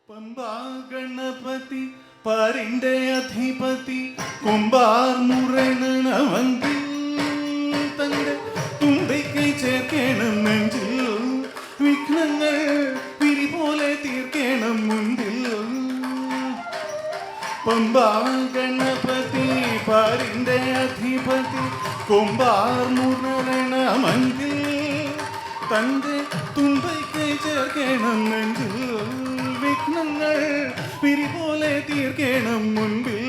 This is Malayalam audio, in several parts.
പമ്പാ ഗണപതി പാരിന്റെ അധിപതി കുമ്പാർ മുറണവങ്കിൽ തന്റെ തുമ്പയ്ക്ക് ചേർക്കണം നെഞ്ചിൽ വിഘ്നങ്ങൾ പിരിപോലെ തീർക്കണം മുൻപിൽ. പമ്പാ ഗണപതി പാരിന്റെ അധിപതി കുമ്പാർ മുറണവങ്കിൽ തന്റെ തുമ്പയ്ക്ക് ചേർക്കണം നെഞ്ചിൽ വിഘ്നങ്ങൾ പിരിപോലെ തീർക്കണം മുൻപിൽ.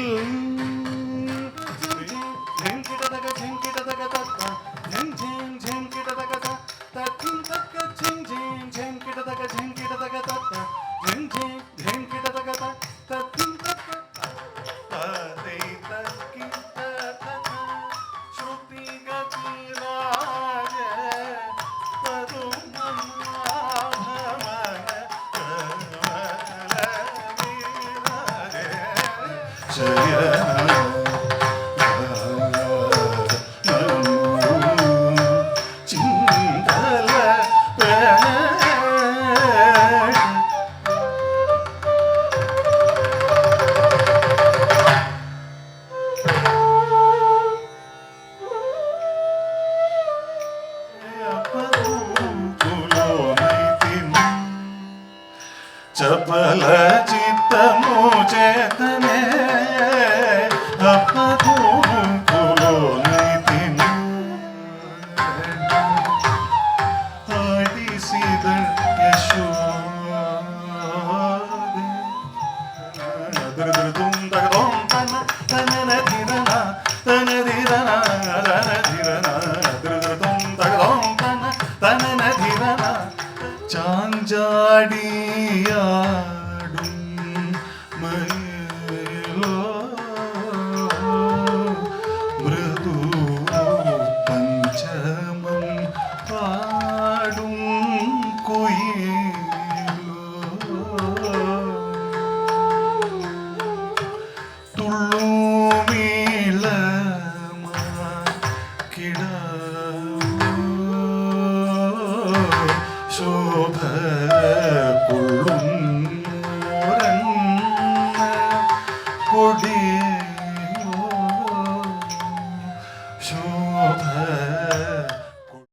ചപല ചിത്തമോ ചേതനേ അപ്പധൂമുലോ നീതിനു ആടിസിതൾ യശോദേ ദുർദുർദും തകദോം തന തനനധിരന തനധിരന തനധിരന ദുർദുർദും തകദോം തന തനനധിരന ചാഞ്ചാടിയാടും മയിലോ മൃദു പഞ്ചമം പാടും കുയിലോ തുള്ളുമീളമാ കിടാ ശോഭ കൊള്ളും